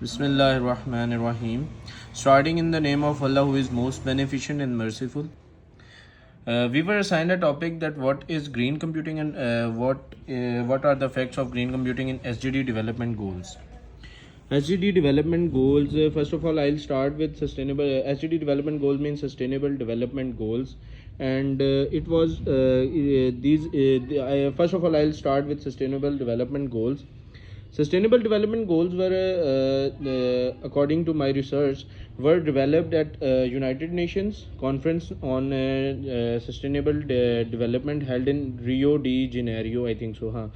Bismillahirrahmanirrahim. Starting in the name of Allah, who is most beneficent and merciful. We were assigned a topic that what is green computing and what are the effects of green computing in SDG development goals. SDG development goals. First of all, I'll start with sustainable. SDG development goals means sustainable development goals, and it was these. First of all, I'll start with sustainable development goals. Sustainable development goals were, according to my research, were developed at United Nations Conference on Sustainable Development held in Rio de Janeiro, I think so,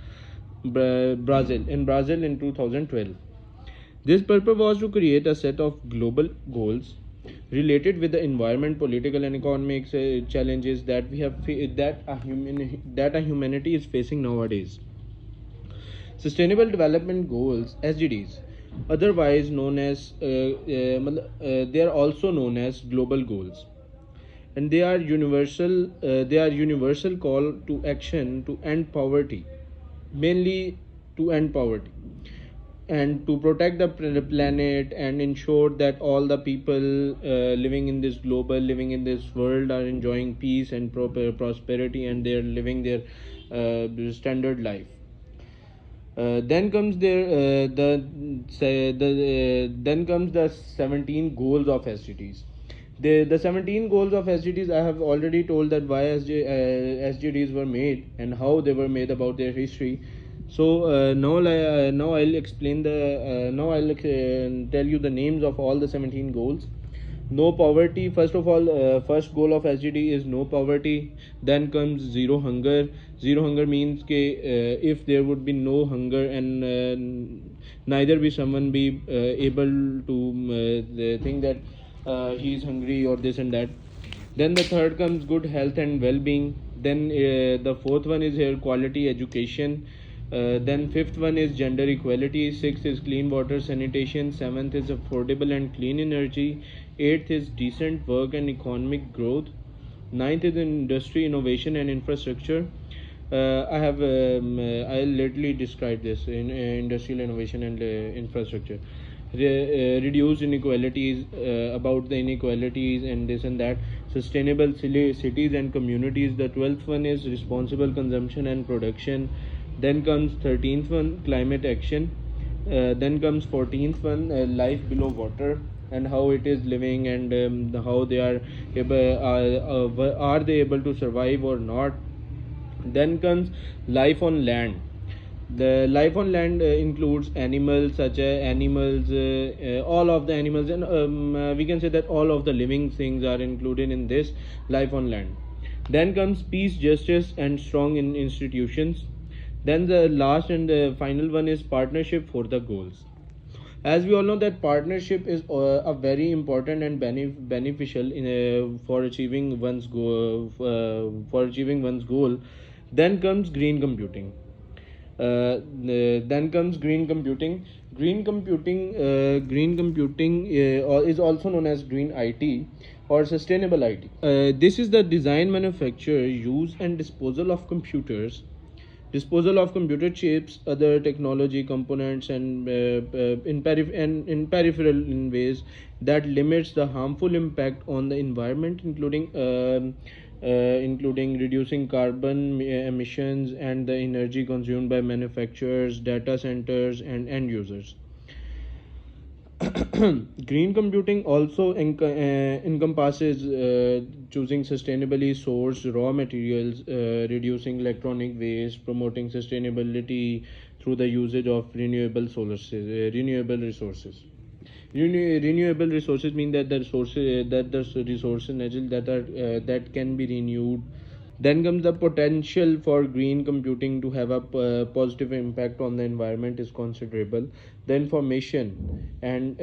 Brazil in 2012. This purpose was to create a set of global goals related with the environment, political, and economic challenges that we have that a humanity is facing nowadays. Sustainable Development Goals (SDGs), otherwise known as they are also known as global goals, and they are universal. They are universal call to action to end poverty, mainly to end poverty, and to protect the planet and ensure that all the people living in this world are enjoying peace and prosperity, and they are living their standard life. Then comes the 17 goals of SDGs. The 17 goals of SDGs, I have already told that why SDGs were made and how they were made, about their history. So now I'll explain tell you the names of all the 17 goals. No poverty. First of all, first goal of SDG is no poverty. Then comes zero hunger. Zero hunger means if there would be no hunger, and neither be someone be able to think that he is hungry or this and that. Then the third comes good health and well-being. Then the fourth one is here quality education. Then fifth one is gender equality. Sixth is clean water sanitation. Seventh is affordable and clean energy. Eighth is decent work and economic growth. Ninth is industry innovation and infrastructure. I'll literally describe this in industrial innovation and infrastructure. Reduce inequalities, about the inequalities and this and that. Sustainable cities and communities. The 12th one is responsible consumption and production. Then comes 13th one, climate action. Then comes 14th one, life below water, and how it is living, and how they are they able to survive or not. Then comes life on land. The life on land includes animals, such as animals, all of the animals, and we can say that all of the living things are included in this life on land. Then comes peace, justice, and strong institutions. Then the last and the final one is partnership for the goals. As we all know that partnership is a very important and beneficial for achieving one's goal. Then comes green computing. Then comes green computing. Green computing is also known as green IT or sustainable IT. This is the design, manufacture, use, and disposal of computer chips, other technology components, and in peripheral in ways that limits the harmful impact on the environment, including reducing carbon emissions and the energy consumed by manufacturers, data centers, and end users. Green computing also encompasses choosing sustainably sourced raw materials, reducing electronic waste, promoting sustainability through the usage of renewable resources. Renewable resources mean that the resources that can be renewed. Then comes the potential for green computing to have a positive impact on the environment is considerable. The information and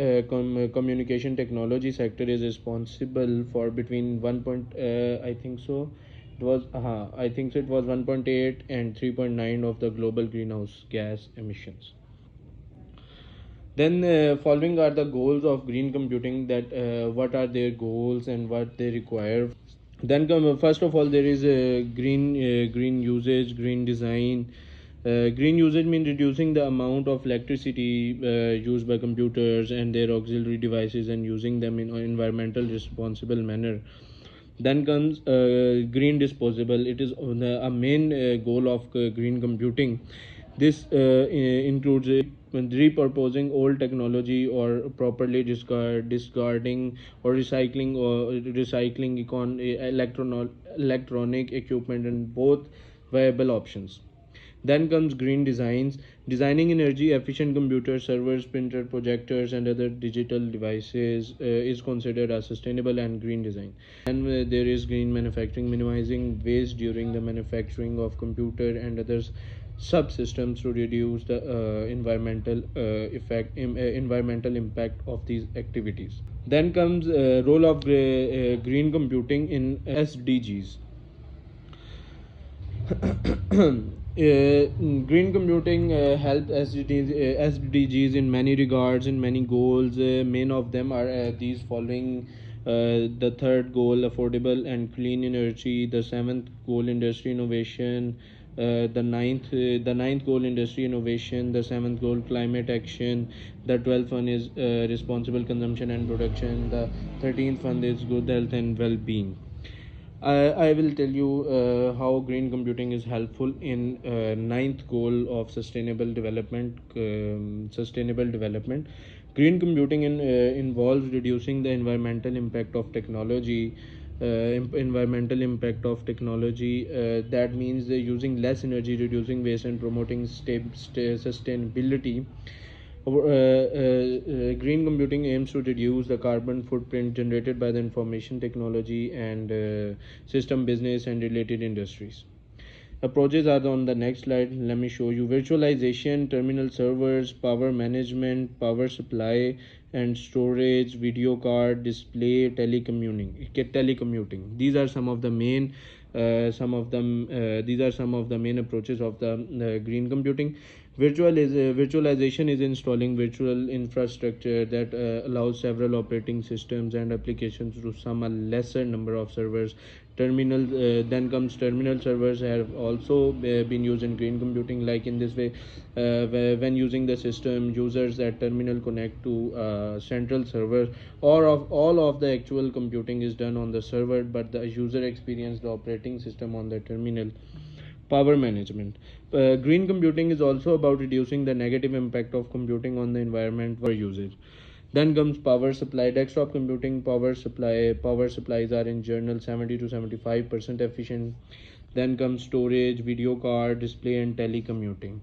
communication technology sector is responsible for between I think so. It was it was 1.8 and 3.9 of the global greenhouse gas emissions. Then following are the goals of green computing, that what are their goals and what they require. Then first of all there is green usage, green design, Green usage means reducing the amount of electricity used by computers and their auxiliary devices and using them in an environmental responsible manner. Then comes green disposable. It is a main goal of green computing. This includes repurposing old technology or properly discarding or recycling electronic equipment, and both viable options. Then comes green designs. Designing energy efficient computers, servers, printer, projectors, and other digital devices is considered as sustainable and green design. And there is green manufacturing, minimizing waste during the manufacturing of computer and others subsystems to reduce the environmental impact of these activities. Then comes role of green computing in SDGs. Green computing helps SDGs in many regards, in many goals. Main of them are these following: the third goal, affordable and clean energy; the seventh goal, industry innovation; the ninth goal, industry innovation; the seventh goal, climate action; the 12th one is responsible consumption and production; the 13th one is good health and well-being. I will tell you how green computing is helpful in ninth goal of sustainable development. Green computing involves reducing the environmental impact of technology. That means using less energy, reducing waste, and promoting sustainability. Green computing aims to reduce the carbon footprint generated by the information technology and system business and related industries. Approaches are on the next slide. Let me show you: virtualization, terminal servers, power management, power supply and storage, video card, display, telecommuting. These are some of the main these are some of the main approaches of the green computing. Virtualization is installing virtual infrastructure that allows several operating systems and applications to some a lesser number of servers. Then comes terminal servers have also been used in green computing. Like in this way, when using the system, users at terminal connect to central server, or of all of the actual computing is done on the server, but the user experience the operating system on the terminal. Power management. Green computing is also about reducing the negative impact of computing on the environment for usage. Then comes power supply. Desktop computing power supplies are in general 70 to 75% efficient. Then comes storage, video card, display, and telecommuting.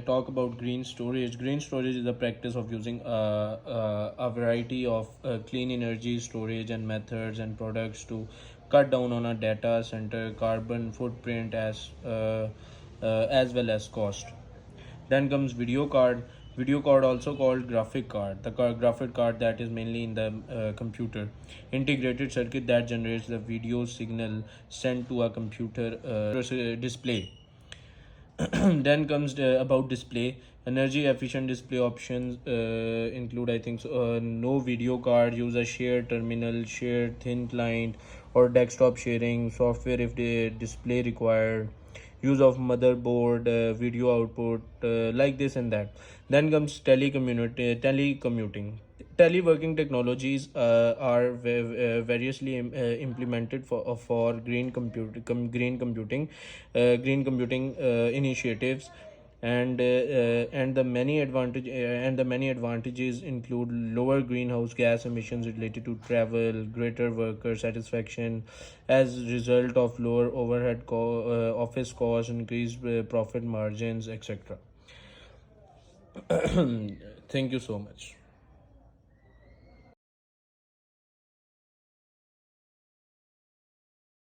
Talk about green storage. Green storage is the practice of using a variety of clean energy storage and methods and products to cut down on a data center carbon footprint as well as cost. Then comes video card. Video card, also called graphic card. The graphic card that is mainly in the computer. Integrated circuit that generates the video signal sent to a computer display. Then comes about display. Energy efficient display options include, I think so, no video card, use a shared terminal, shared thin client, or desktop sharing software if the display required, use of motherboard, video output, like this and that. Then comes telecommuting. Teleworking technologies are variously implemented for green computing initiatives, and the many advantages include lower greenhouse gas emissions related to travel, greater worker satisfaction as a result of lower office costs, increased profit margins, etc. Thank you so much.